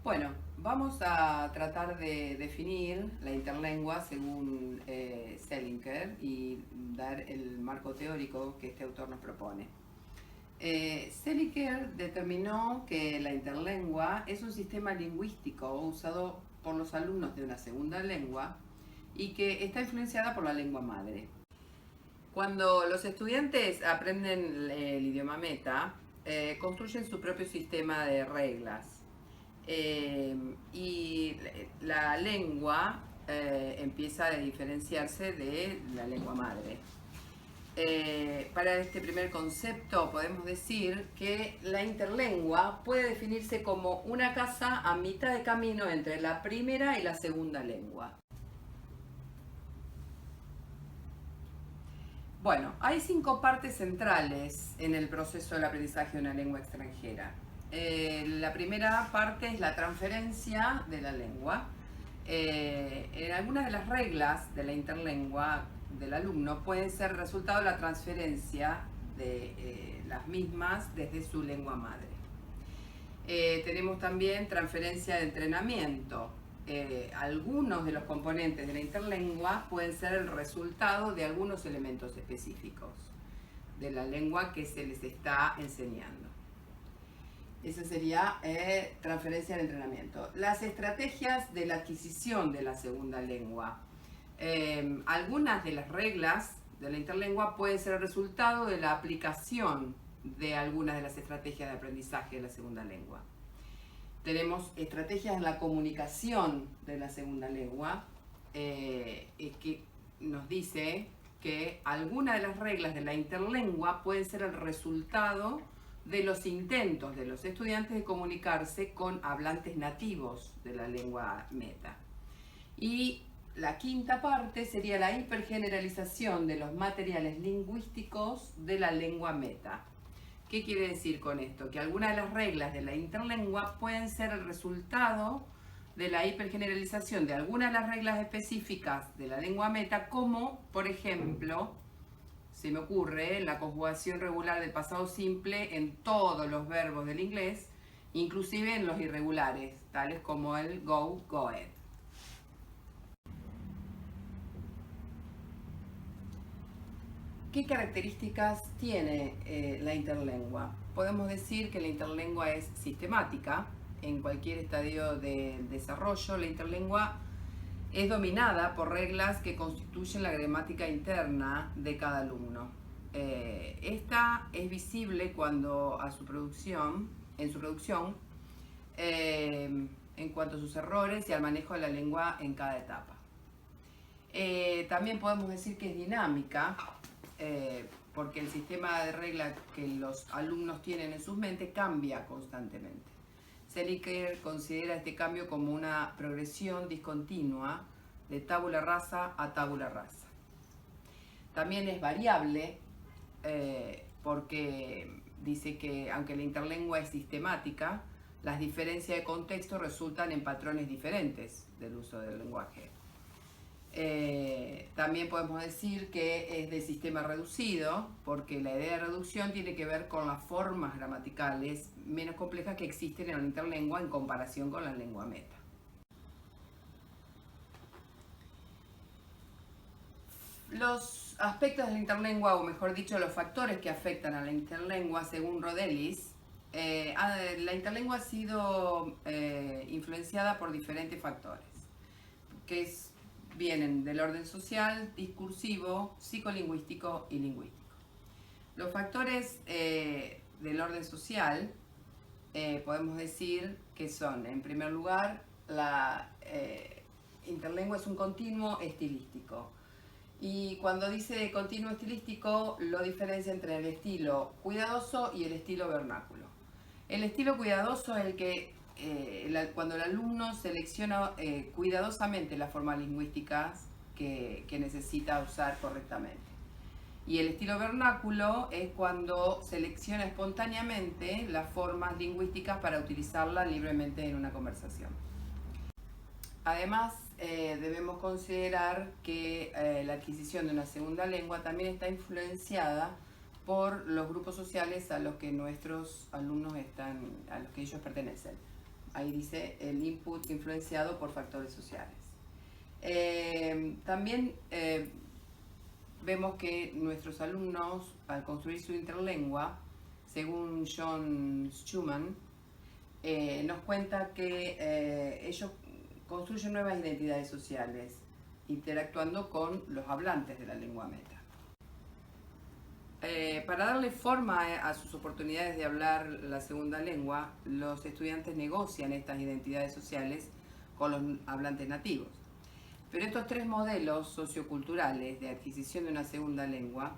Bueno, vamos a tratar de definir la interlengua según Selinger y dar el marco teórico que este autor nos propone. Selinger determinó que la interlengua es un sistema lingüístico usado por los alumnos de una segunda lengua y que está influenciada por la lengua madre. Cuando los estudiantes aprenden el idioma meta, construyen su propio sistema de reglas. Y la lengua empieza a diferenciarse de la lengua madre. Para este primer concepto podemos decir que la interlengua puede definirse como una casa a mitad de camino entre la primera y la segunda lengua. Bueno, hay 5 partes centrales en el proceso del aprendizaje de una lengua extranjera. La primera parte es la transferencia de la lengua. En algunas de las reglas de la interlengua del alumno pueden ser resultado de la transferencia de las mismas desde su lengua madre. Tenemos también transferencia de entrenamiento. Algunos de los componentes de la interlengua pueden ser el resultado de algunos elementos específicos de la lengua que se les está enseñando. Esa sería transferencia de entrenamiento. Las estrategias de la adquisición de la segunda lengua. Algunas de las reglas de la interlengua pueden ser el resultado de la aplicación de algunas de las estrategias de aprendizaje de la segunda lengua. Tenemos estrategias en la comunicación de la segunda lengua, que nos dice que algunas de las reglas de la interlengua pueden ser el resultado de los intentos de los estudiantes de comunicarse con hablantes nativos de la lengua meta. Y la quinta parte sería la hipergeneralización de los materiales lingüísticos de la lengua meta. ¿Qué quiere decir con esto? Que algunas de las reglas de la interlengua pueden ser el resultado de la hipergeneralización de algunas de las reglas específicas de la lengua meta, como, por ejemplo, se me ocurre la conjugación regular del pasado simple en todos los verbos del inglés, inclusive en los irregulares, tales como el go, goed. ¿Qué características tiene la interlengua? Podemos decir que la interlengua es sistemática. En cualquier estadio de desarrollo, la interlengua es dominada por reglas que constituyen la gramática interna de cada alumno. Esta es visible cuando en su producción, en cuanto a sus errores y al manejo de la lengua en cada etapa. También podemos decir que es dinámica, porque el sistema de reglas que los alumnos tienen en sus mentes cambia constantemente. Selinger considera este cambio como una progresión discontinua de tabula rasa a tabula rasa. También es variable, porque dice que aunque la interlengua es sistemática, las diferencias de contexto resultan en patrones diferentes del uso del lenguaje. También podemos decir que es de sistema reducido, porque la idea de reducción tiene que ver con las formas gramaticales menos complejas que existen en la interlengua en comparación con la lengua meta. Los aspectos de la interlengua, o mejor dicho, los factores que afectan a la interlengua, según Rodelis, la interlengua ha sido influenciada por diferentes factores, que vienen del orden social, discursivo, psicolingüístico y lingüístico. Los factores del orden social podemos decir que son, en primer lugar, la interlengua es un continuo estilístico. Y cuando dice continuo estilístico, lo diferencia entre el estilo cuidadoso y el estilo vernáculo. El estilo cuidadoso es el que cuando el alumno selecciona cuidadosamente las formas lingüísticas que necesita usar correctamente. Y el estilo vernáculo es cuando selecciona espontáneamente las formas lingüísticas para utilizarlas libremente en una conversación. Además, debemos considerar que la adquisición de una segunda lengua también está influenciada por los grupos sociales a los que nuestros alumnos a los que ellos pertenecen. ahí dice el input influenciado por factores sociales. También vemos que nuestros alumnos, al construir su interlengua, según John Schumann, nos cuenta que ellos construyen nuevas identidades sociales, interactuando con los hablantes de la lengua meta. Para darle forma a sus oportunidades de hablar la segunda lengua, los estudiantes negocian estas identidades sociales con los hablantes nativos. Pero estos tres modelos socioculturales de adquisición de una segunda lengua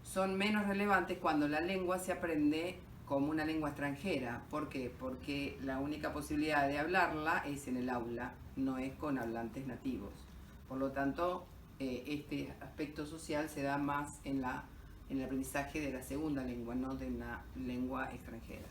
son menos relevantes cuando la lengua se aprende como una lengua extranjera. ¿Por qué? Porque la única posibilidad de hablarla es en el aula, no es con hablantes nativos. Por lo tanto, este aspecto social se da más en el aprendizaje de la segunda lengua, no de una lengua extranjera.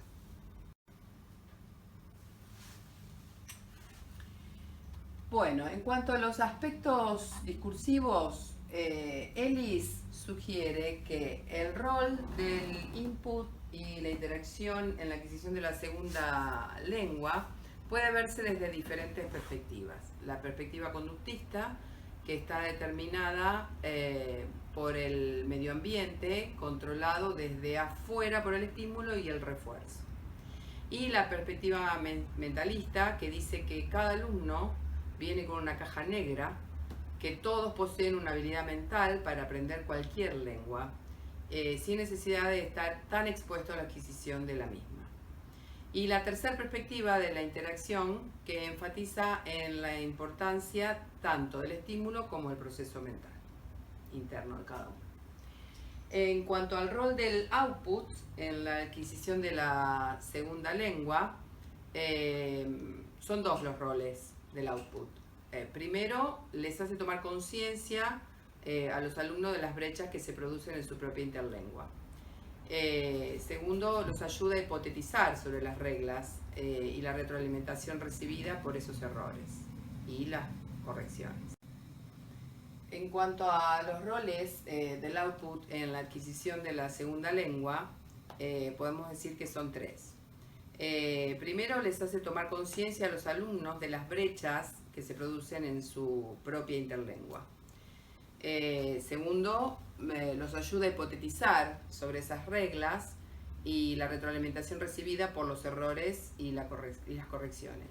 Bueno, en cuanto a los aspectos discursivos, Ellis sugiere que el rol del input y la interacción en la adquisición de la segunda lengua puede verse desde diferentes perspectivas. La perspectiva conductista, que está determinada por el medio ambiente, controlado desde afuera por el estímulo y el refuerzo. Y la perspectiva mentalista, que dice que cada alumno viene con una caja negra, que todos poseen una habilidad mental para aprender cualquier lengua, sin necesidad de estar tan expuesto a la adquisición de la misma. Y la tercera perspectiva de la interacción, que enfatiza en la importancia tanto del estímulo como del proceso mental interno de cada uno. En cuanto al rol del output en la adquisición de la segunda lengua, son dos los roles del output. Primero, les hace tomar conciencia a los alumnos de las brechas que se producen en su propia interlengua. Segundo, los ayuda a hipotetizar sobre las reglas y la retroalimentación recibida por esos errores y las correcciones. En cuanto a los roles del output en la adquisición de la segunda lengua, podemos decir que son tres. Primero, les hace tomar conciencia a los alumnos de las brechas que se producen en su propia interlengua. Segundo, los ayuda a hipotetizar sobre esas reglas y la retroalimentación recibida por los errores y las correcciones.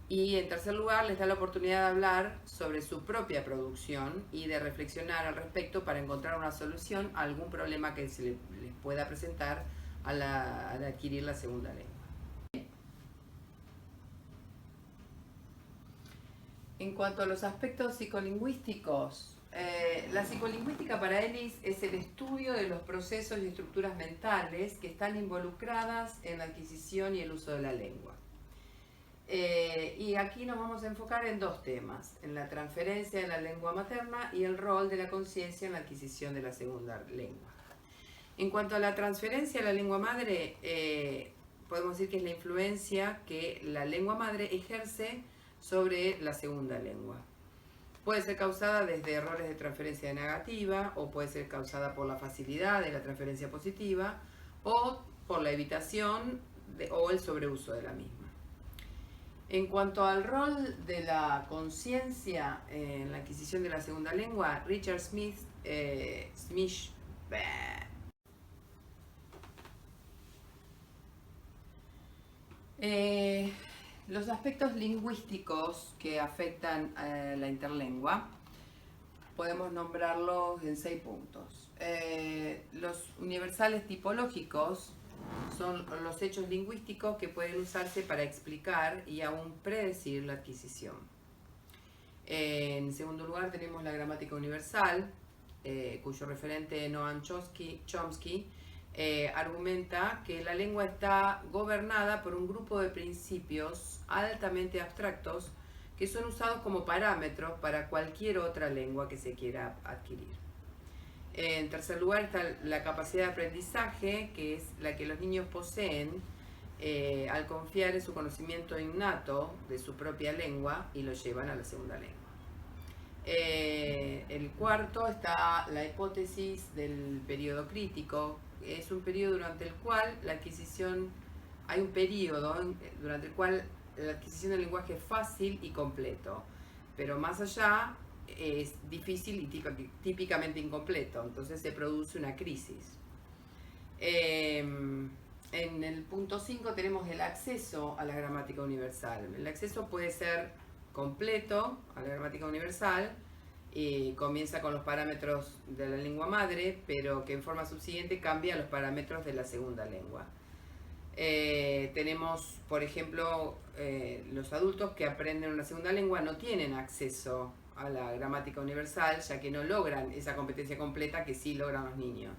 Y en tercer lugar, les da la oportunidad de hablar sobre su propia producción y de reflexionar al respecto para encontrar una solución a algún problema que se les pueda presentar al adquirir la segunda lengua. En cuanto a los aspectos psicolingüísticos, la psicolingüística para Ellis es el estudio de los procesos y estructuras mentales que están involucradas en la adquisición y el uso de la lengua. Y aquí nos vamos a enfocar en dos temas, en la transferencia de la lengua materna y el rol de la conciencia en la adquisición de la segunda lengua. En cuanto a la transferencia de la lengua madre, podemos decir que es la influencia que la lengua madre ejerce sobre la segunda lengua. Puede ser causada desde errores de transferencia negativa, o puede ser causada por la facilidad de la transferencia positiva, o por la evitación o el sobreuso de la misma. En cuanto al rol de la conciencia en la adquisición de la segunda lengua, Richard Smith, los aspectos lingüísticos que afectan a la interlengua podemos nombrarlos en 6 puntos. Los universales tipológicos son los hechos lingüísticos que pueden usarse para explicar y aún predecir la adquisición. En segundo lugar tenemos la gramática universal, cuyo referente Noam Chomsky argumenta que la lengua está gobernada por un grupo de principios altamente abstractos que son usados como parámetros para cualquier otra lengua que se quiera adquirir. En tercer lugar está la capacidad de aprendizaje, que es la que los niños poseen al confiar en su conocimiento innato de su propia lengua y lo llevan a la segunda lengua. El cuarto está la hipótesis del periodo crítico. Es un periodo durante el cual la adquisición, hay un periodo durante el cual la adquisición del lenguaje es fácil y completo, pero más allá es difícil y típicamente incompleto, entonces se produce una crisis. En el punto 5 tenemos el acceso a la gramática universal. El acceso puede ser completo a la gramática universal y comienza con los parámetros de la lengua madre, pero que en forma subsiguiente cambia los parámetros de la segunda lengua. Tenemos, por ejemplo, los adultos que aprenden una segunda lengua no tienen acceso a la gramática universal, ya que no logran esa competencia completa que sí logran los niños.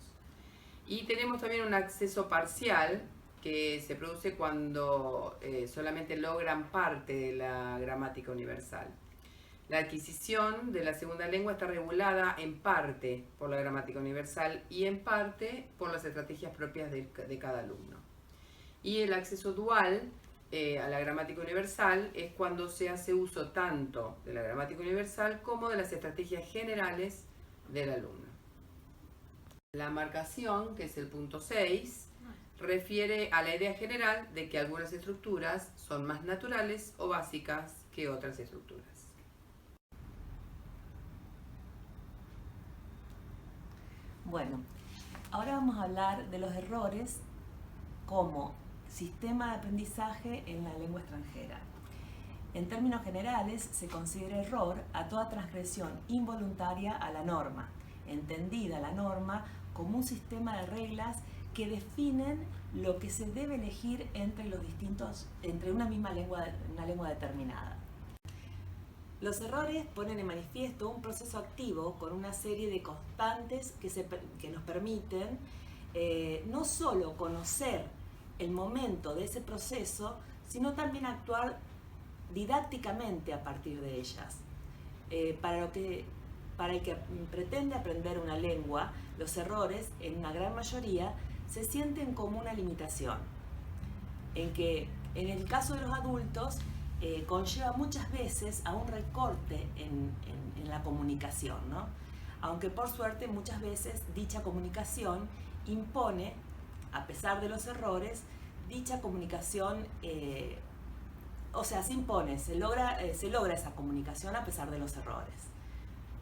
Y tenemos también un acceso parcial que se produce cuando solamente logran parte de la gramática universal. La adquisición de la segunda lengua está regulada en parte por la gramática universal y en parte por las estrategias propias de cada alumno. Y el acceso dual a la gramática universal es cuando se hace uso tanto de la gramática universal como de las estrategias generales del alumno. La marcación, que es el punto 6, refiere a la idea general de que algunas estructuras son más naturales o básicas que otras estructuras. Bueno, ahora vamos a hablar de los errores como sistema de aprendizaje en la lengua extranjera. En términos generales, se considera error a toda transgresión involuntaria a la norma, entendida la norma como un sistema de reglas que definen lo que se debe elegir entre una misma lengua, una lengua determinada. Los errores ponen en manifiesto un proceso activo con una serie de constantes que nos permiten no solo conocer el momento de ese proceso, sino también actuar didácticamente a partir de ellas. Para el que pretende aprender una lengua, los errores, en una gran mayoría, se sienten como una limitación, en que en el caso de los adultos conlleva muchas veces a un recorte en la comunicación, ¿no? Aunque por suerte muchas veces dicha comunicación impone, a pesar de los errores, dicha comunicación, se impone, se logra esa comunicación a pesar de los errores.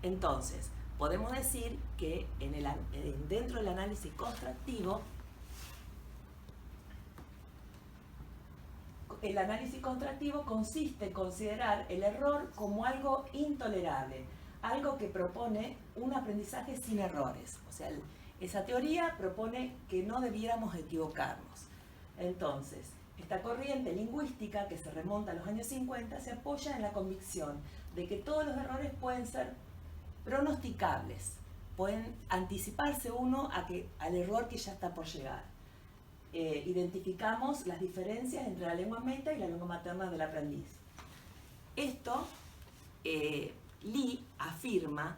Entonces, podemos decir que dentro del análisis constructivo, el análisis constructivo consiste en considerar el error como algo intolerable, algo que propone un aprendizaje sin errores. O sea, esa teoría propone que no debiéramos equivocarnos. Entonces, esta corriente lingüística que se remonta a los años 50 se apoya en la convicción de que todos los errores pueden ser pronosticables, pueden anticiparse uno al error que ya está por llegar. Identificamos las diferencias entre la lengua meta y la lengua materna del aprendiz. Esto, Lee afirma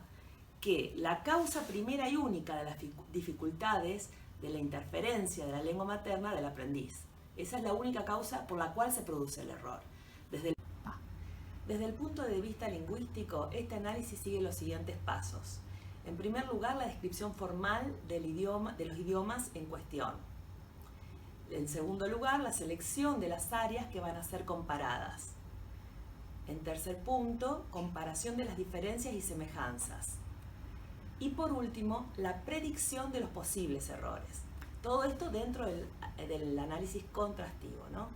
que la causa primera y única de las dificultades de la interferencia de la lengua materna del aprendiz. Esa es la única causa por la cual se produce el error. Desde el punto de vista lingüístico, este análisis sigue los siguientes pasos. En primer lugar, la descripción formal de los idiomas en cuestión. En segundo lugar, la selección de las áreas que van a ser comparadas. En tercer punto, comparación de las diferencias y semejanzas. Y por último, la predicción de los posibles errores. Todo esto dentro del análisis contrastivo, ¿no?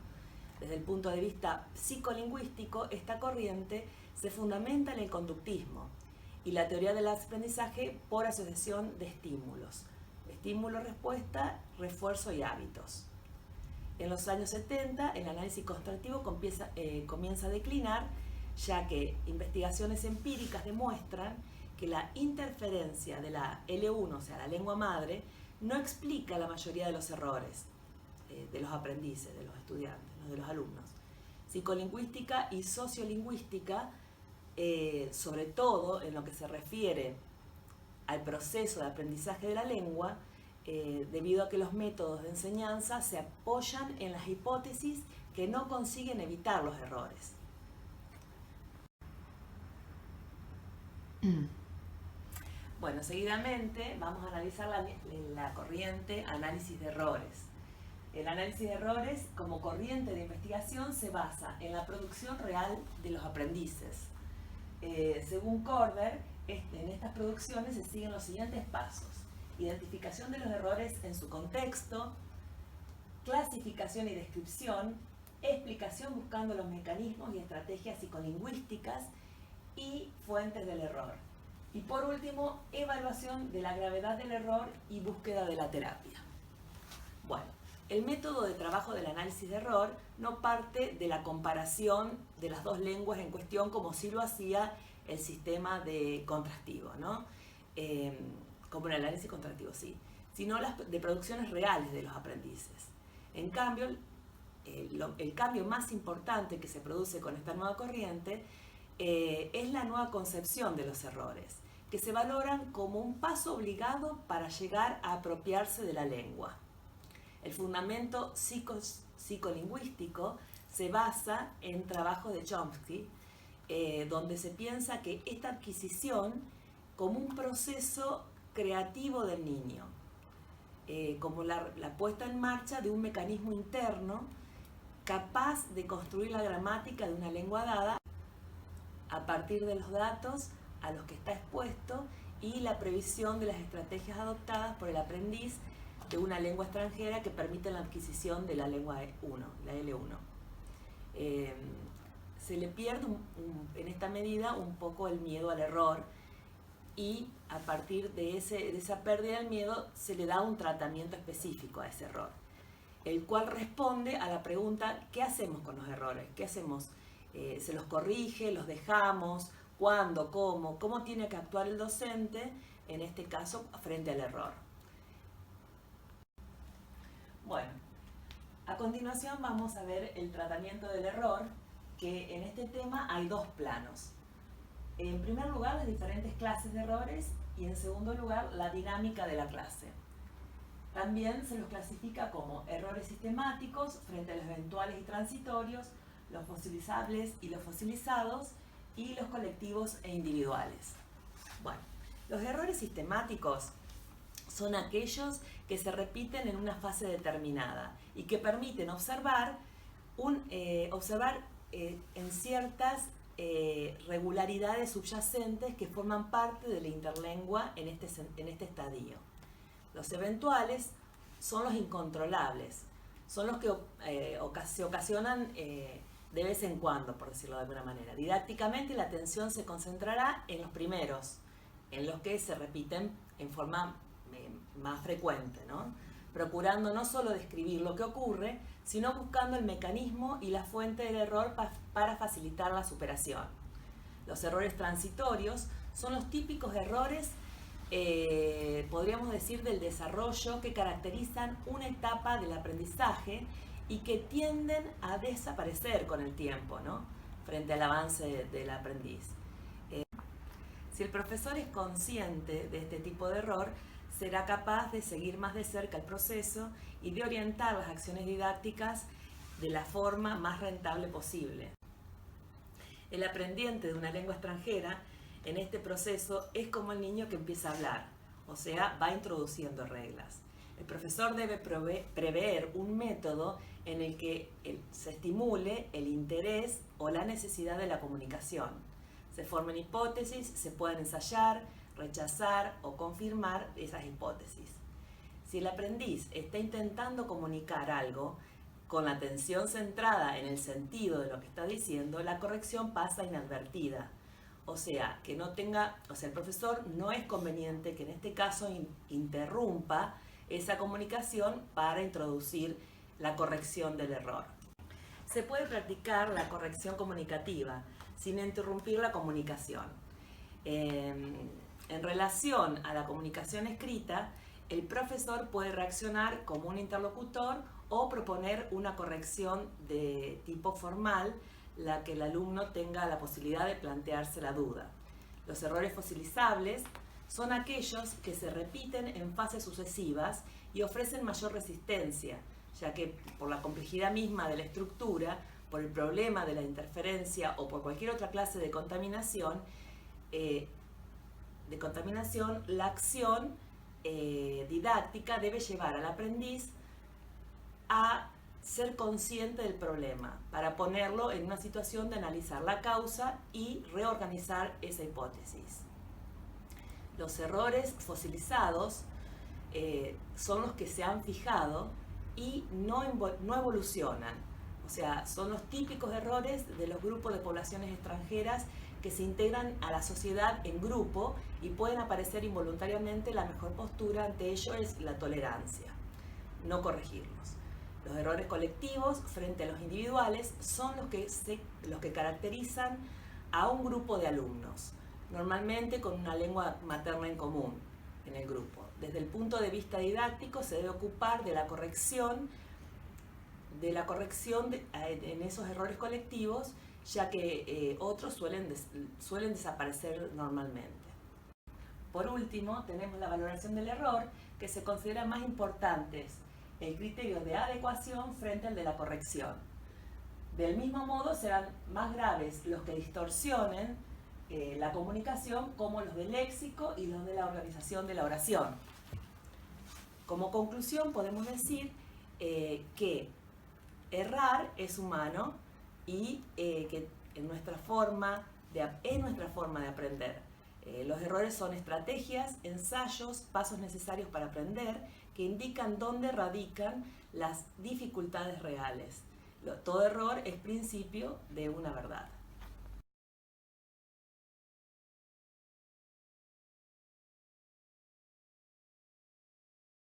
Desde el punto de vista psicolingüístico, esta corriente se fundamenta en el conductismo y la teoría del aprendizaje por asociación de estímulos. Estímulo, respuesta, refuerzo y hábitos. En los años 70, el análisis constructivo comienza a declinar, ya que investigaciones empíricas demuestran que la interferencia de la L1, o sea, la lengua madre, no explica la mayoría de los errores de los aprendices, de los estudiantes, de los alumnos. Psicolingüística y sociolingüística, sobre todo en lo que se refiere al proceso de aprendizaje de la lengua, debido a que los métodos de enseñanza se apoyan en las hipótesis que no consiguen evitar los errores. Bueno, seguidamente vamos a analizar la corriente análisis de errores. El análisis de errores como corriente de investigación se basa en la producción real de los aprendices. Según Korder, en estas producciones se siguen los siguientes pasos: identificación de los errores en su contexto, clasificación y descripción, explicación buscando los mecanismos y estrategias psicolingüísticas y fuentes del error. Y por último, evaluación de la gravedad del error y búsqueda de la terapia. Bueno, el método de trabajo del análisis de error no parte de la comparación de las dos lenguas en cuestión como sí lo hacía el sistema de contrastivo, ¿no? Como el análisis contrastivo, sí, sino de producciones reales de los aprendices. En cambio, el cambio más importante que se produce con esta nueva corriente es la nueva concepción de los errores, que se valoran como un paso obligado para llegar a apropiarse de la lengua. El fundamento psicolingüístico se basa en trabajo de Chomsky, donde se piensa que esta adquisición como un proceso creativo del niño, como la puesta en marcha de un mecanismo interno capaz de construir la gramática de una lengua dada a partir de los datos a los que está expuesto y la previsión de las estrategias adoptadas por el aprendiz de una lengua extranjera que permiten la adquisición de la lengua 1, la L1. Se le pierde en esta medida un poco el miedo al error y a partir de esa pérdida del miedo se le da un tratamiento específico a ese error, el cual responde a la pregunta: ¿qué hacemos con los errores? ¿Qué hacemos? ¿Se los corrige? ¿Los dejamos? ¿Cuándo? ¿Cómo tiene que actuar el docente en este caso frente al error? Bueno, a continuación vamos a ver el tratamiento del error, que en este tema hay dos planos. En primer lugar, las diferentes clases de errores y en segundo lugar, la dinámica de la clase. También se los clasifica como errores sistemáticos frente a los eventuales y transitorios, los fosilizables y los fosilizados, y los colectivos e individuales. Bueno, los errores sistemáticos son aquellos que se repiten en una fase determinada y que permiten observar en ciertas regularidades subyacentes que forman parte de la interlengua en este estadio. Los eventuales son los incontrolables, son los que se ocasionan de vez en cuando, por decirlo de alguna manera. Didácticamente la atención se concentrará en los primeros, en los que se repiten en forma más frecuente, ¿no? Procurando no solo describir lo que ocurre, sino buscando el mecanismo y la fuente del error para facilitar la superación. Los errores transitorios son los típicos errores, podríamos decir, del desarrollo, que caracterizan una etapa del aprendizaje y que tienden a desaparecer con el tiempo, ¿no? Frente al avance del aprendiz. Si el profesor es consciente de este tipo de error, será capaz de seguir más de cerca el proceso y de orientar las acciones didácticas de la forma más rentable posible. El aprendiente de una lengua extranjera en este proceso es como el niño que empieza a hablar, o sea, va introduciendo reglas. El profesor debe prever un método en el que se estimule el interés o la necesidad de la comunicación. Se formen hipótesis, se pueden ensayar, rechazar o confirmar esas hipótesis. Si el aprendiz está intentando comunicar algo con la atención centrada en el sentido de lo que está diciendo, la corrección pasa inadvertida. O sea, el profesor no es conveniente que en este caso interrumpa esa comunicación para introducir la corrección del error. Se puede practicar la corrección comunicativa sin interrumpir la comunicación. En relación a la comunicación escrita, el profesor puede reaccionar como un interlocutor o proponer una corrección de tipo formal, la que el alumno tenga la posibilidad de plantearse la duda. Los errores fosilizables son aquellos que se repiten en fases sucesivas y ofrecen mayor resistencia, ya que por la complejidad misma de la estructura, por el problema de la interferencia o por cualquier otra clase de contaminación, la acción didáctica debe llevar al aprendiz a ser consciente del problema, para ponerlo en una situación de analizar la causa y reorganizar esa hipótesis. Los errores fosilizados son los que se han fijado y no evolucionan. O sea, son los típicos errores de los grupos de poblaciones extranjeras que se integran a la sociedad en grupo y pueden aparecer involuntariamente. La mejor postura ante ello es la tolerancia, no corregirlos. Los errores colectivos frente a los individuales son los que caracterizan a un grupo de alumnos, normalmente con una lengua materna en común en el grupo. Desde el punto de vista didáctico se debe ocupar de la corrección en esos errores colectivos, ya que otros suelen desaparecer normalmente. Por último, tenemos la valoración del error, que se considera más importante el criterio de adecuación frente al de la corrección. Del mismo modo, serán más graves los que distorsionen la comunicación, como los del léxico y los de la organización de la oración. Como conclusión, podemos decir que errar es humano y que es nuestra forma de aprender. Los errores son estrategias, ensayos, pasos necesarios para aprender, que indican dónde radican las dificultades reales. Todo error es principio de una verdad.